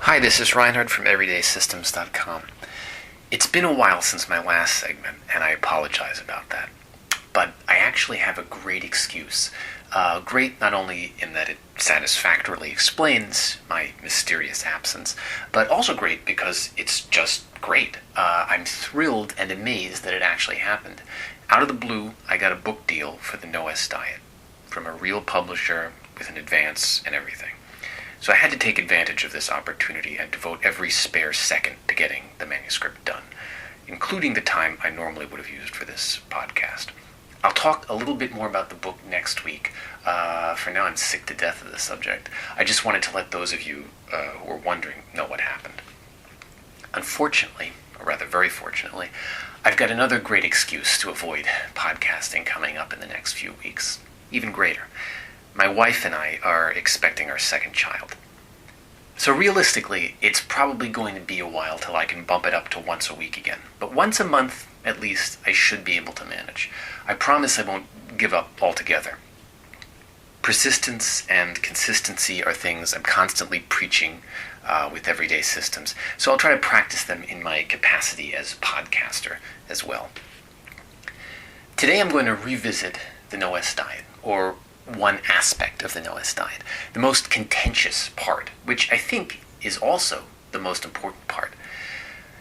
Hi, this is Reinhard from EverydaySystems.com. It's been a while since my last segment, and I apologize about that. But I actually have a great excuse. Great not only in that it satisfactorily explains my mysterious absence, but also great because it's just great. I'm thrilled and amazed that it actually happened. Out of the blue, I got a book deal for the No-S Diet from a real publisher with an advance and everything. So I had to take advantage of this opportunity and devote every spare second to getting the manuscript done, including the time I normally would have used for this podcast. I'll talk a little bit more about the book next week. For now, I'm sick to death of the subject. I just wanted to let those of you who are wondering know what happened. Unfortunately, or rather very fortunately, I've got another great excuse to avoid podcasting coming up in the next few weeks. Even greater. My wife and I are expecting our second child. So realistically, it's probably going to be a while till I can bump it up to once a week again. But once a month, at least, I should be able to manage. I promise I won't give up altogether. Persistence and consistency are things I'm constantly preaching with Everyday Systems, so I'll try to practice them in my capacity as a podcaster as well. Today I'm going to revisit the No-S Diet, or one aspect of the No-S Diet, the most contentious part, which I think is also the most important part.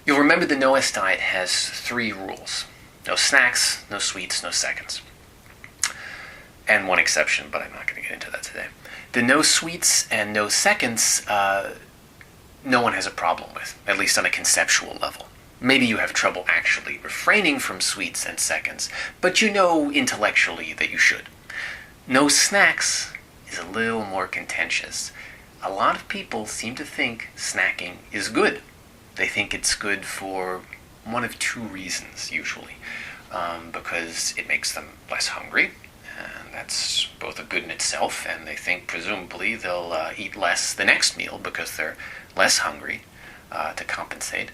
You'll remember the No-S Diet has 3 rules. No snacks, no sweets, no seconds. And one exception, but I'm not going to get into that today. The no sweets and no seconds, no one has a problem with, at least on a conceptual level. Maybe you have trouble actually refraining from sweets and seconds, but you know intellectually that you should. No snacks is a little more contentious. A lot of people seem to think snacking is good. They think it's good for one of 2 reasons, usually. Because it makes them less hungry, and that's both a good in itself, and they think presumably they'll eat less the next meal because they're less hungry to compensate.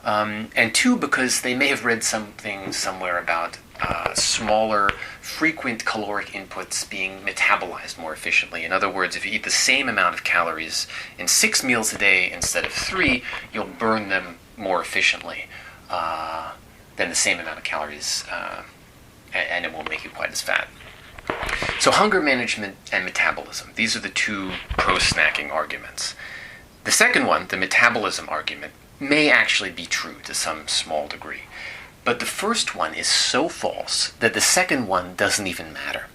And 2, because they may have read something somewhere about smaller, frequent caloric inputs being metabolized more efficiently. In other words, if you eat the same amount of calories in 6 meals a day instead of 3, you'll burn them more efficiently than the same amount of calories, and it won't make you quite as fat. So hunger management and metabolism, these are the 2 pro-snacking arguments. The second one, the metabolism argument, may actually be true to some small degree. But the first one is so false that the second one doesn't even matter.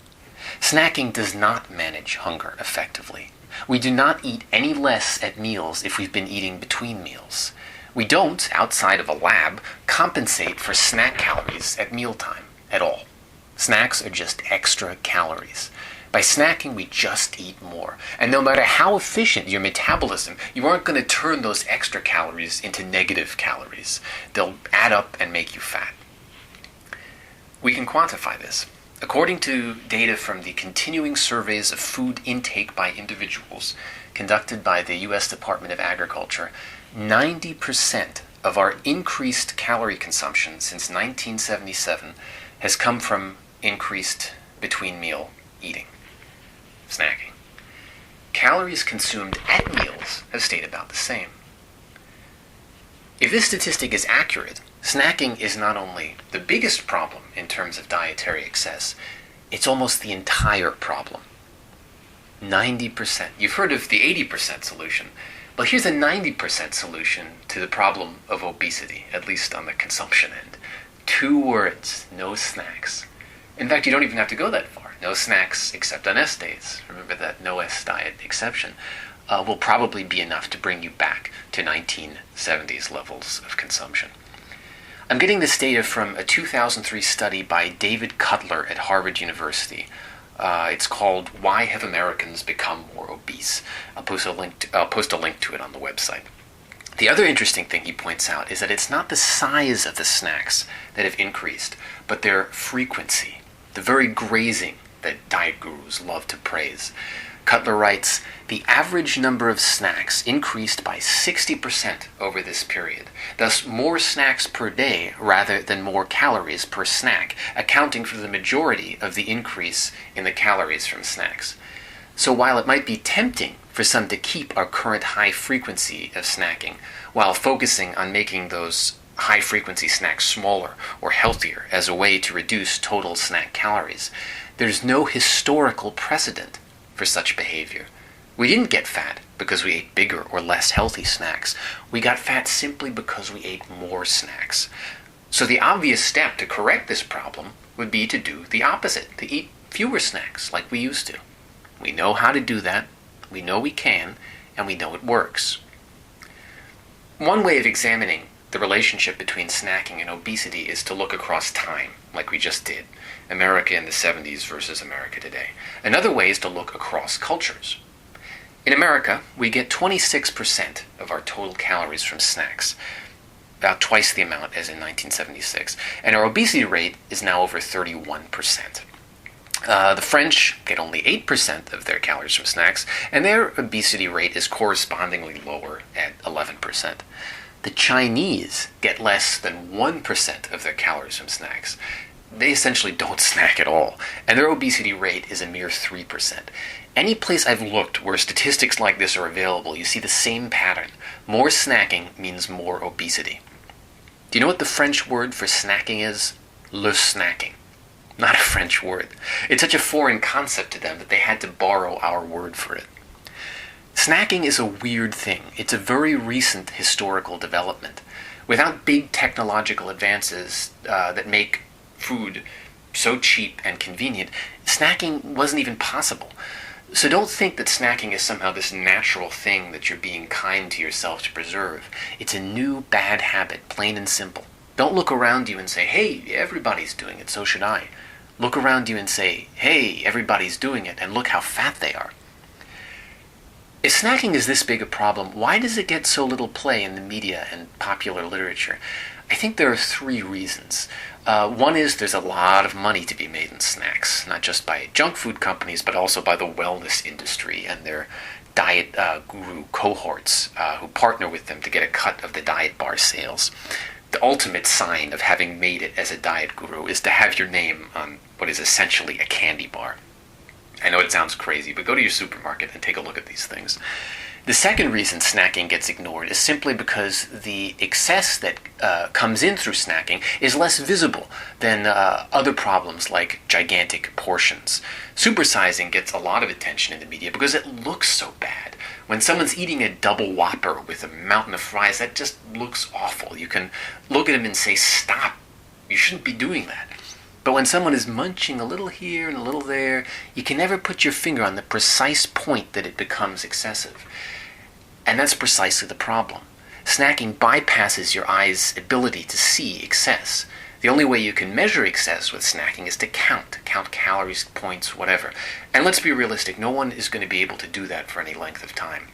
Snacking does not manage hunger effectively. We do not eat any less at meals if we've been eating between meals. We don't, outside of a lab, compensate for snack calories at mealtime at all. Snacks are just extra calories. By snacking, we just eat more. And no matter how efficient your metabolism, you aren't going to turn those extra calories into negative calories. They'll add up and make you fat. We can quantify this. According to data from the continuing surveys of food intake by individuals conducted by the U.S. Department of Agriculture, 90% of our increased calorie consumption since 1977 has come from increased between-meal eating. Snacking. Calories consumed at meals have stayed about the same. If this statistic is accurate, snacking is not only the biggest problem in terms of dietary excess, it's almost the entire problem. 90%. You've heard of the 80% solution. Well, here's a 90% solution to the problem of obesity, at least on the consumption end. 2 words, no snacks. In fact, you don't even have to go that far. No snacks except on S days. Remember that No-S Diet exception will probably be enough to bring you back to 1970s levels of consumption. I'm getting this data from a 2003 study by David Cutler at Harvard University. It's called Why Have Americans Become More Obese? I'll post a link to it on the website. The other interesting thing he points out is that it's not the size of the snacks that have increased, but their frequency, the very grazing that diet gurus love to praise. Cutler writes, the average number of snacks increased by 60% over this period, thus more snacks per day rather than more calories per snack, accounting for the majority of the increase in the calories from snacks. So while it might be tempting for some to keep our current high frequency of snacking, while focusing on making those high frequency snacks smaller or healthier as a way to reduce total snack calories, there's no historical precedent for such behavior. We didn't get fat because we ate bigger or less healthy snacks. We got fat simply because we ate more snacks. So the obvious step to correct this problem would be to do the opposite, to eat fewer snacks like we used to. We know how to do that, we know we can, and we know it works. One way of examining the relationship between snacking and obesity is to look across time, like we just did. America in the 70s versus America today. Another way is to look across cultures. In America, we get 26% of our total calories from snacks, about twice the amount as in 1976, and our obesity rate is now over 31%. The French get only 8% of their calories from snacks, and their obesity rate is correspondingly lower at 11%. The Chinese get less than 1% of their calories from snacks. They essentially don't snack at all, and their obesity rate is a mere 3%. Any place I've looked where statistics like this are available, you see the same pattern. More snacking means more obesity. Do you know what the French word for snacking is? Le snacking. Not a French word. It's such a foreign concept to them that they had to borrow our word for it. Snacking is a weird thing. It's a very recent historical development. Without big technological advances that make food so cheap and convenient, snacking wasn't even possible. So don't think that snacking is somehow this natural thing that you're being kind to yourself to preserve. It's a new bad habit, plain and simple. Don't look around you and say, hey, everybody's doing it, so should I. Look around you and say, hey, everybody's doing it, and look how fat they are. If snacking is this big a problem, why does it get so little play in the media and popular literature? I think there are three reasons. One is there's a lot of money to be made in snacks, not just by junk food companies, but also by the wellness industry and their diet guru cohorts who partner with them to get a cut of the diet bar sales. The ultimate sign of having made it as a diet guru is to have your name on what is essentially a candy bar. I know it sounds crazy, but go to your supermarket and take a look at these things. The second reason snacking gets ignored is simply because the excess that comes in through snacking is less visible than other problems like gigantic portions. Supersizing gets a lot of attention in the media because it looks so bad. When someone's eating a double Whopper with a mountain of fries, that just looks awful. You can look at them and say, stop, you shouldn't be doing that. But when someone is munching a little here and a little there, you can never put your finger on the precise point that it becomes excessive. And that's precisely the problem. Snacking bypasses your eye's ability to see excess. The only way you can measure excess with snacking is to count calories, points, whatever. And let's be realistic, no one is going to be able to do that for any length of time.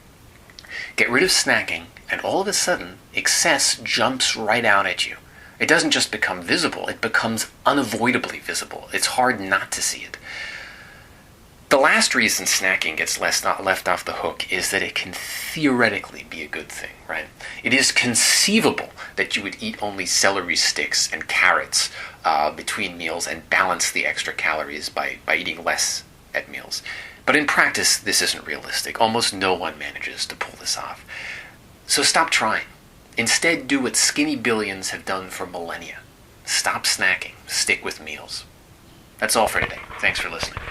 Get rid of snacking, and all of a sudden, excess jumps right out at you. It doesn't just become visible, it becomes unavoidably visible. It's hard not to see it. The last reason snacking gets left off the hook is that it can theoretically be a good thing, right? It is conceivable that you would eat only celery sticks and carrots between meals and balance the extra calories by eating less at meals. But in practice, this isn't realistic. Almost no one manages to pull this off. So stop trying. Instead, do what skinny billions have done for millennia. Stop snacking. Stick with meals. That's all for today. Thanks for listening.